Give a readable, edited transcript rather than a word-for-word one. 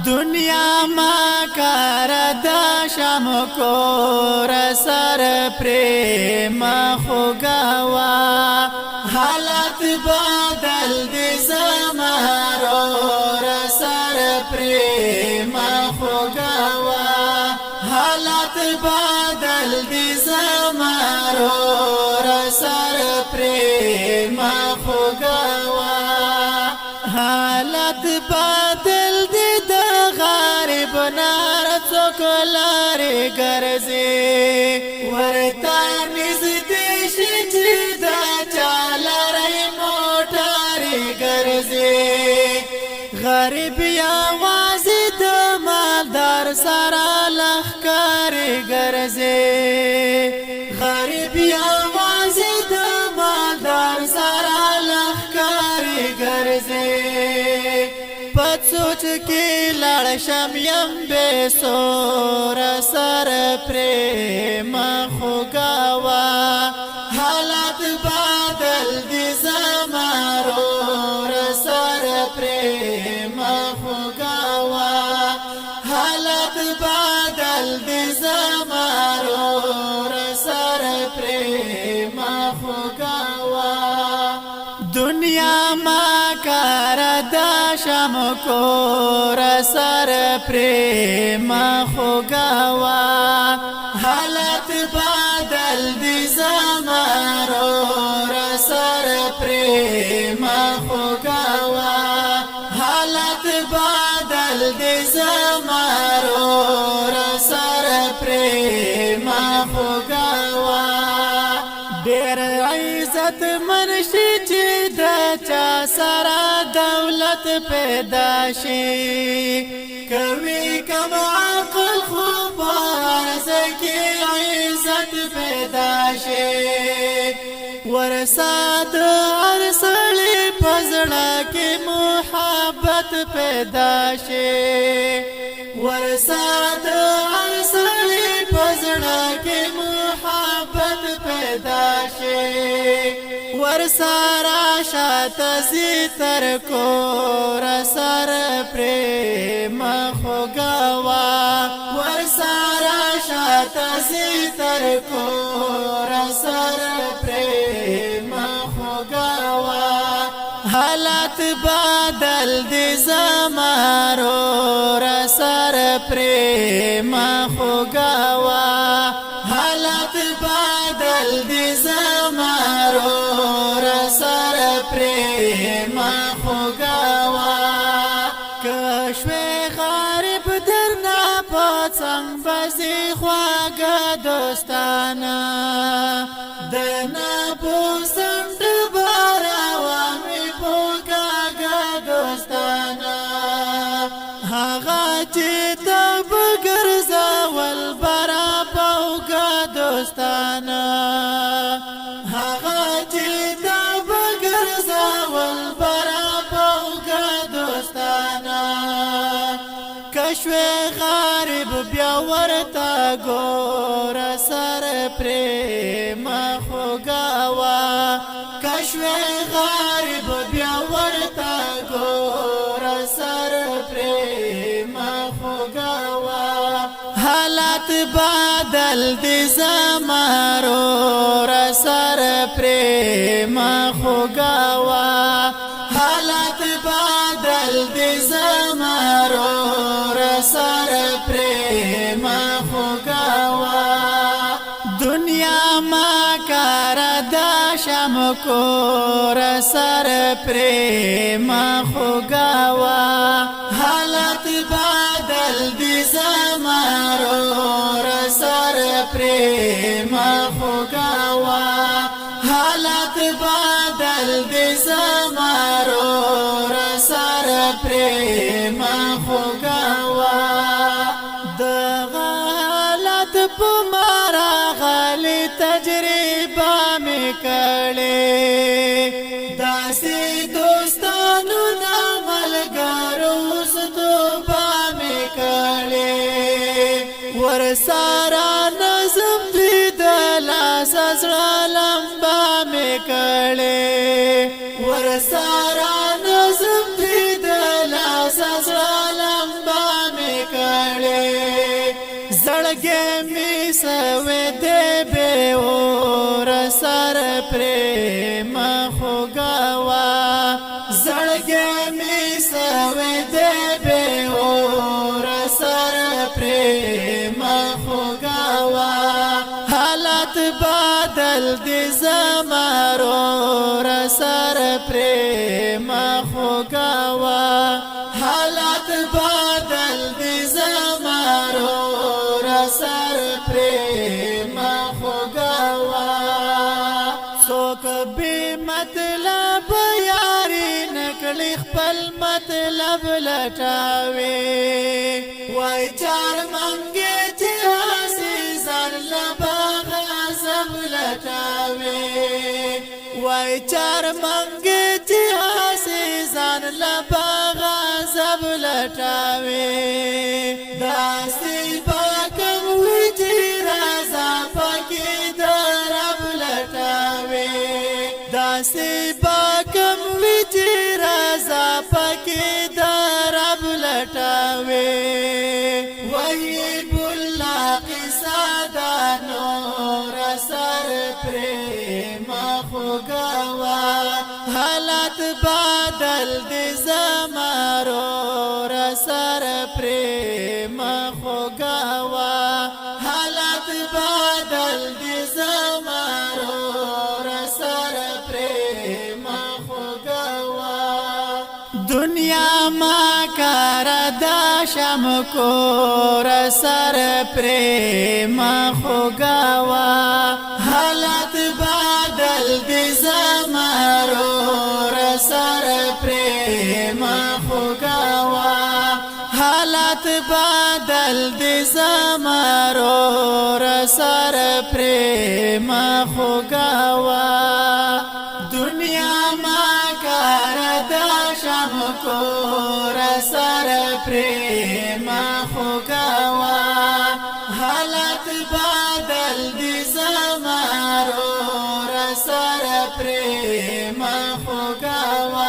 دنیا ما کار دا شم کور سر پریم خوگوا حالت بدل دی زمارور سر پریم خوگوا حالت بدل دی زمارور سر پریم خوگوا حالت بدل دی بنار څوکلارې ګرځي ورته نږدې شي چې دا چالرې موټرې ګرځي غریب یوازې د مالدار سره لښکرې ګرځي غریب یوازې د مالدار سره لښکرې ګرځي سوچ کی لړ شم یم بے سور سر پریم خوگوا حالت بدل دی زمارور سر پریم خوگوا حالت بدل دی زمارور سر پریم خوگوا دنیا ما کار دا شم کور سر پریم خوگوا حالت بدل دی زمارور سر پریم خوگوا حالت بدل دی زمارور سر پریم خوگوا ډېر عزت منشي چې د چا سره دولت پیدا شي کوي کم عقل خو بارز کې عزت پیدا شي ورساد هر سړي پزړه کې محبت پیدا شي ورساد هر سړي پزړه کې محبت پیدا شي ورسارا شات زی تر کور سر پریم خوگوا ورسارا شات زی تر کور سر پریم خوگوا حالت بدل دی زمارور سر پریم خوگوا حالت بدل دی زمارور سر پریم خوگوا کشوی غریب درنا پڅنګ بزی خواږه دوستانه دنا پوسند باروا می پوکاږه دوستانه هغه چې تب ګرځول برا پوکا دوستانه هغه چې تب ګرځول برا پوکا دوستانه کشوی غریب بیا ورته ګور سر پریم خوگوا کشوی غریب بیا ورته ګور سر پریم خوگوا حالت بدل دی زمارور سر پریم خوگوا حالت بدل دی زمارور سر پریم خوگوا دنیا ما کار دا شم کور سر پریم خوگوا حالت بدل دی زمارور سر پریم خوگوا حالت بدل دی زمارور سر پریم خوگوا دغالت پمارا غلی تجربه می کړي داسې دوستانو نا ملګرو ستوبه می کړي ورسره نظم دی د لاس زړه لمبه می کړي ورسره نظم دی د لاس زړه لمبه زړګې می سوې دې به اور سر پرېم خوګوا زړګې می سوې دې به اور سر پرېم خوګوا حالت بدل دې زمارو سر پرېم خوګوا حالت بدل دې زمارو سر پرېم خوګوا څوک به مطلب یاري نکړي خپل مطلب لټاوي وای چار منګي چې هسي ځان لباغ غضب لټاوي وای چار منګي چې هسي ځان لباغ غضب لټاوي داسې پاکم وی چې رضا پکې درب لټاوي داسې پاکم وی چې رضا پکې درب لټاوي وای بولا قصه دا نور سر پرېم خوګوا حالت بدل دې زمارو سر پرېم خوګوا حالت بدل دې زمارو سر پرېم خوګوا دنیا ما کار دا شم کور سر پرېم خوګوا حالت بدل دې زمارو سر پرېم خوګوا حالت بدل دې زمارو سر پرېم خوګوا دنیا ما کار دا شم کور سر پرېم خوګوا حالت بدل دې زمارو سر پرېم خوګوا